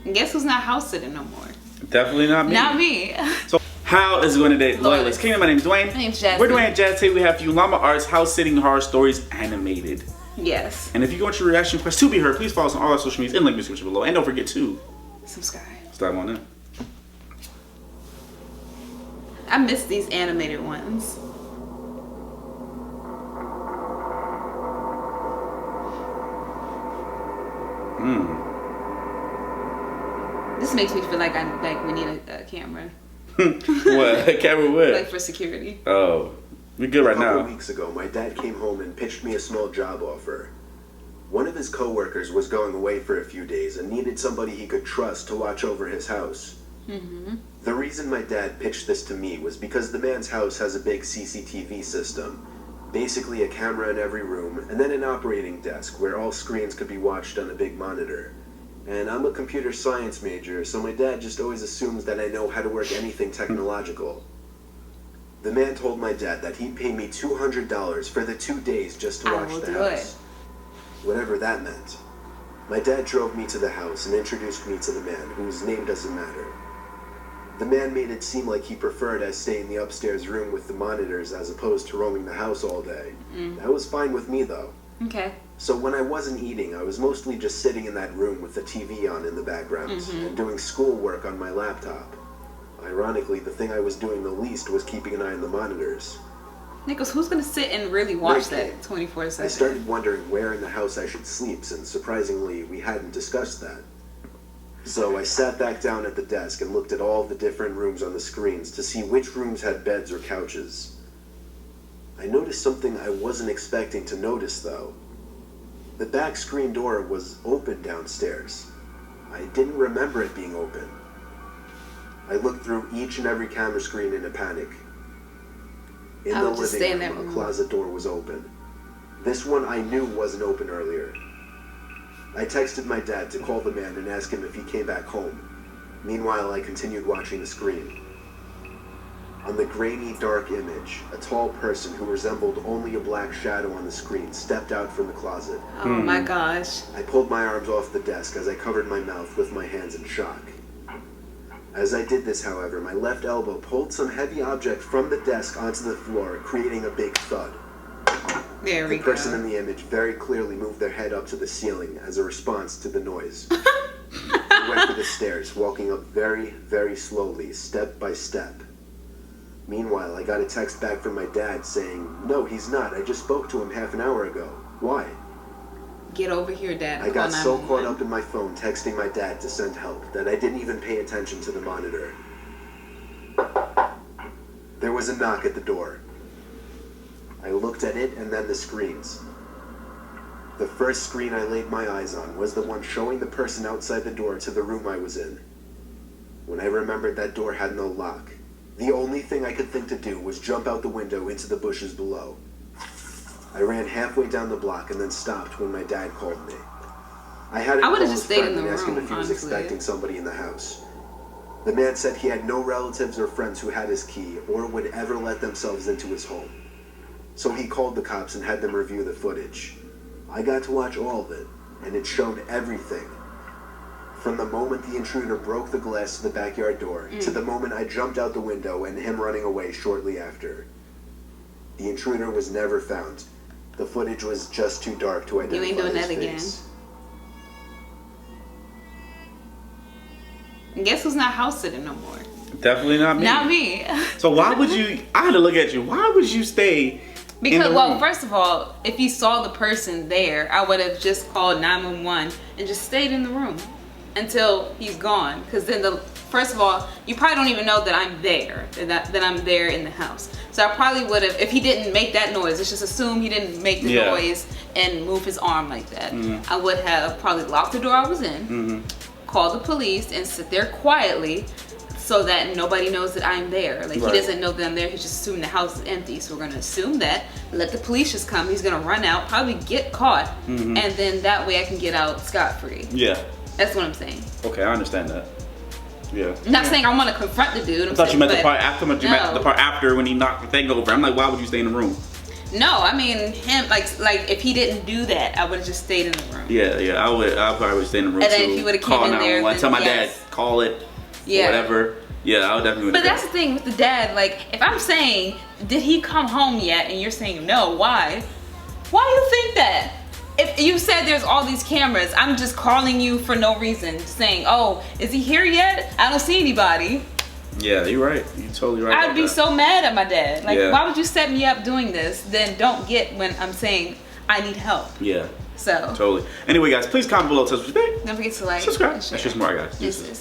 And guess who's not house sitting no more? Definitely not me. Not me. So how is it going today? Loyalist Kingdom, my name is Dwayne. My name's Jazz. We're Dwayne and Jazz. Today we have for you Llama Arts House Sitting Horror Stories Animated. Yes. And if you want your reaction request to be heard, please follow us on all our social medias in the link description below. And don't forget to subscribe. Start on in. I miss these animated ones. This makes me feel like we need a camera. What? A camera what? Like for security. Oh, we good right now. A couple weeks ago, my dad came home and pitched me a small job offer. One of his coworkers was going away for a few days and needed somebody he could trust to watch over his house. The reason my dad pitched this to me was because the man's house has a big CCTV system, basically a camera in every room, and then an operating desk where all screens could be watched on a big monitor. And I'm a computer science major, so my dad just always assumes that I know how to work anything technological. The man told my dad that he'd pay me $200 for the 2 days just to watch the house. Whatever that meant. My dad drove me to the house and introduced me to the man, whose name doesn't matter. The man made it seem like he preferred I stay in the upstairs room with the monitors as opposed to roaming the house all day. That was fine with me though. Okay. So when I wasn't eating, I was mostly just sitting in that room with the TV on in the background and doing schoolwork on my laptop. Ironically, the thing I was doing the least was keeping an eye on the monitors. Nicholas, who's gonna sit and really watch that 24/7? I started wondering where in the house I should sleep, since surprisingly we hadn't discussed that. So I sat back down at the desk and looked at all the different rooms on the screens to see which rooms had beds or couches. I noticed something I wasn't expecting to notice though. The back screen door was open downstairs. I didn't remember it being open. I looked through each and every camera screen in a panic. In the living room, a closet door was open. This one I knew wasn't open earlier. I texted my dad to call the man and ask him if he came back home. Meanwhile, I continued watching the screen. On the grainy, dark image, a tall person who resembled only a black shadow on the screen stepped out from the closet. Oh my gosh. I pulled my arms off the desk as I covered my mouth with my hands in shock. As I did this, however, my left elbow pulled some heavy object from the desk onto the floor, creating a big thud. There we go. The person in the image very clearly moved their head up to the ceiling as a response to the noise. I went for the stairs, walking up very, very slowly, step by step. Meanwhile, I got a text back from my dad saying, "No, he's not. I just spoke to him half an hour ago. Why?" Get over here, Dad. I got so caught up in my phone texting my dad to send help that I didn't even pay attention to the monitor. There was a knock at the door. I looked at it and then the screens. The first screen I laid my eyes on was the one showing the person outside the door to the room I was in. When I remembered that door had no lock, the only thing I could think to do was jump out the window into the bushes below. I ran halfway down the block and then stopped when my dad called me. I would have just stayed in the room and asked him if he was expecting somebody in the house. The man said he had no relatives or friends who had his key or would ever let themselves into his home. So he called the cops and had them review the footage. I got to watch all of it, and it showed everything. From the moment the intruder broke the glass to the backyard door, to the moment I jumped out the window and him running away shortly after. The intruder was never found. The footage was just too dark to identify his face. You ain't doing that again. And guess who's not house sitting no more? Definitely not me. Not me. So why would you, I had to look at you, why would you stay because, well, first of all, if you saw the person there, I would have just called 911 and just stayed in the room until he's gone. Because then, first of all, you probably don't even know that I'm there, that I'm there in the house. So I probably would have, if he didn't make that noise, let's just assume he didn't make the noise and move his arm like that. I would have probably locked the door I was in, called the police, and sit there quietly so that nobody knows that I'm there. Like, he doesn't know that I'm there. He's just assuming the house is empty. So we're going to assume that, let the police just come. He's going to run out, probably get caught, and then that way I can get out scot-free. Yeah. That's what I'm saying. Okay, I understand that. Yeah. I'm not saying I want to confront the dude. I thought you meant the part after, the part after when he knocked the thing over. I'm like, why would you stay in the room? No, I mean him. Like if he didn't do that, I would have just stayed in the room. Yeah, I would. I probably would stay in the room And too. then if you would've call came in there, 911, tell my yes. dad, call it, Yeah. or whatever. Yeah, I would definitely. But that's the thing with the dad. Like, if I'm saying, did he come home yet? And you're saying no, why? Why do you think that? If you said there's all these cameras, I'm just calling you for no reason, saying, oh, is he here yet? I don't see anybody. Yeah, you're right. You're totally right. I'd be so mad at my dad. Like, Yeah. why would you set me up doing this? Then don't get when I'm saying I need help. Yeah, So, totally. Anyway, guys, please comment below. Tell us what you think. don't forget to like, Subscribe. and share. That's just more, guys. Deuces.